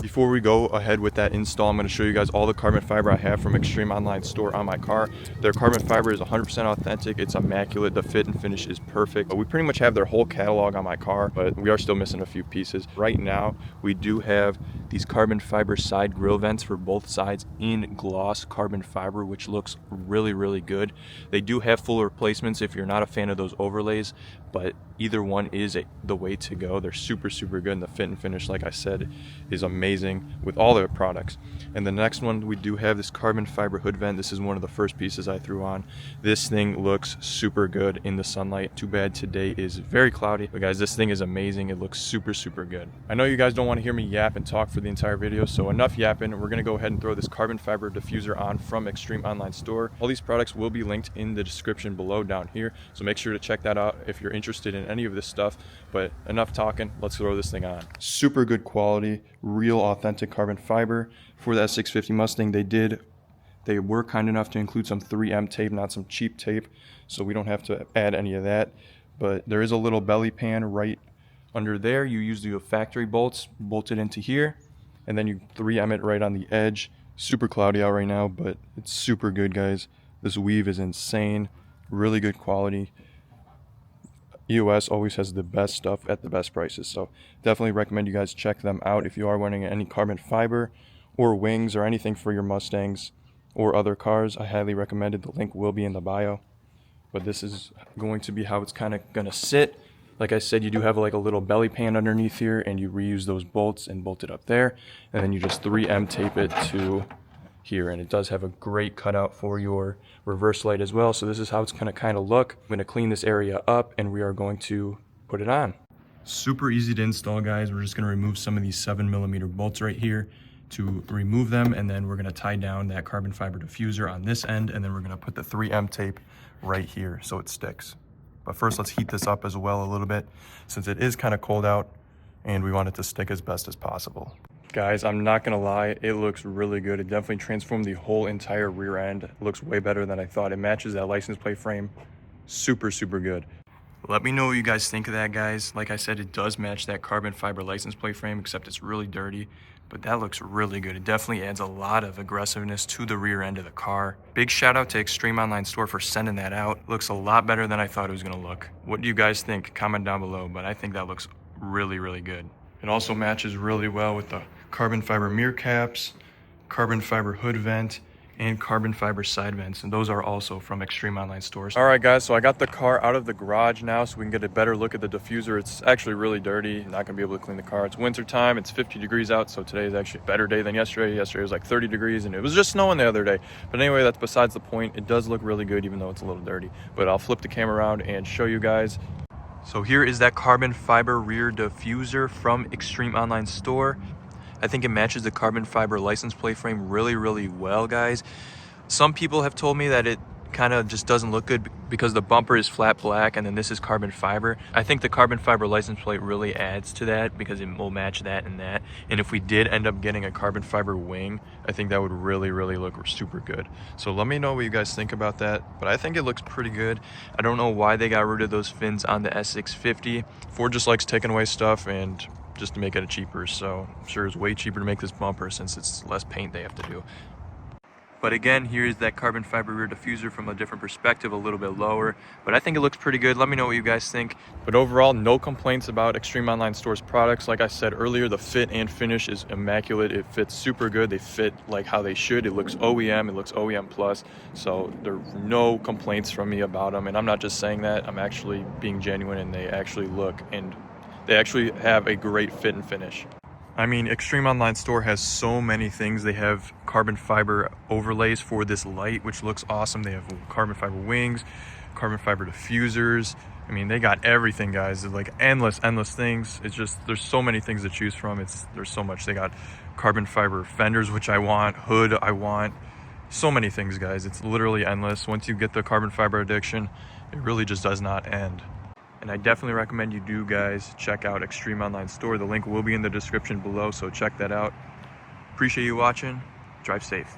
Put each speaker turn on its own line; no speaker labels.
Before we go ahead with that install, I'm going to show you guys all the carbon fiber I have from Extreme Online Store on my car. Their carbon fiber is 100% authentic. It's immaculate. The fit and finish is perfect. We pretty much have their whole catalog on my car, but we are still missing a few pieces. Right now, we do have these carbon fiber side grille vents for both sides in gloss carbon fiber, which looks really, really good. They do have full replacements if you're not a fan of those overlays, but either one is the way to go. They're super, super good, and the fit and finish, like I said, is amazing with all their products. And the next one, we do have this carbon fiber hood vent. This is one of the first pieces I threw on. This thing looks super good in the sunlight. Too bad today is very cloudy, but guys, this thing is amazing. It looks super, super good. I know you guys don't want to hear me yap and talk for the entire video, so enough yapping. We're gonna go ahead and throw this carbon fiber diffuser on from Extreme Online Store. All these products will be linked in the description below down here, so make sure to check that out if you're interested in any of this stuff. But enough talking, let's throw this thing on. Super good quality, real authentic carbon fiber. For that 650 Mustang, they were kind enough to include some 3M tape, not some cheap tape, so we don't have to add any of that. But there is a little belly pan right under there. You use the factory bolts, bolt it into here, and then you 3M it right on the edge. Super cloudy out right now, but it's super good, guys. This weave is insane, really good quality. EOS always has the best stuff at the best prices, so definitely recommend you guys check them out if you are wanting any carbon fiber or wings or anything for your Mustangs or other cars. I highly recommend it. The link will be in the bio, but this is going to be how it's kind of going to sit. Like I said, you do have like a little belly pan underneath here, and you reuse those bolts and bolt it up there, and then you just 3M tape it to here, and it does have a great cutout for your reverse light as well. So this is how it's going to kind of look. I'm going to clean this area up, and we are going to put it on. Super easy to install, guys. We're just going to remove some of these 7mm bolts right here to remove them, and then we're going to tie down that carbon fiber diffuser on this end, and then we're going to put the 3M tape right here so it sticks. But first, let's heat this up as well a little bit, since it is kind of cold out and we want it to stick as best as possible. Guys, I'm not gonna lie, it looks really good. It definitely transformed the whole entire rear end. It looks way better than I thought. It matches that license plate frame. Super, super good. Let me know what you guys think of that, guys. Like I said, it does match that carbon fiber license plate frame, except it's really dirty, but that looks really good. It definitely adds a lot of aggressiveness to the rear end of the car. Big shout out to Extreme Online Store for sending that out. Looks a lot better than I thought it was gonna look. What do you guys think? Comment down below, but I think that looks really, really good. It also matches really well with the carbon fiber mirror caps, carbon fiber hood vent, and carbon fiber side vents, and those are also from Extreme Online Stores. All right, guys, so I got the car out of the garage now so we can get a better look at the diffuser. It's actually really dirty, not gonna be able to clean the car. It's winter time, it's 50 degrees out, so today is actually a better day than yesterday. Yesterday was like 30 degrees, and it was just snowing the other day. But anyway, that's besides the point. It does look really good, even though it's a little dirty. But I'll flip the camera around and show you guys. So here is that carbon fiber rear diffuser from Extreme Online Store. I think it matches the carbon fiber license plate frame really, really well, guys. Some people have told me that it kind of just doesn't look good because the bumper is flat black and then this is carbon fiber. I think the carbon fiber license plate really adds to that because it will match that and that. And if we did end up getting a carbon fiber wing, I think that would really, really look super good. So let me know what you guys think about that, but I think it looks pretty good. I don't know why they got rid of those fins on the S650. Ford just likes taking away stuff and just to make it cheaper, so I'm sure it's way cheaper to make this bumper since it's less paint they have to do. But again, here is that carbon fiber rear diffuser from a different perspective, a little bit lower, but I think it looks pretty good. Let me know what you guys think. But overall, no complaints about Extreme Online Store's products. Like I said earlier, the fit and finish is immaculate. It fits super good. They fit like how they should. It looks OEM, it looks OEM plus, so there are no complaints from me about them. And I'm not just saying that, I'm actually being genuine, and they actually look and they actually have a great fit and finish. I mean, Extreme Online Store has so many things. They have carbon fiber overlays for this light, which looks awesome. They have carbon fiber wings, carbon fiber diffusers. I mean, they got everything, guys. It's like endless things. It's just, there's so many things to choose from. There's so much. They got carbon fiber fenders, which I want, hood I want. So many things, guys. It's literally endless. Once you get the carbon fiber addiction, it really just does not end. And I definitely recommend you do, guys, check out Extreme Online Store. The link will be in the description below, so check that out. Appreciate you watching. Drive safe.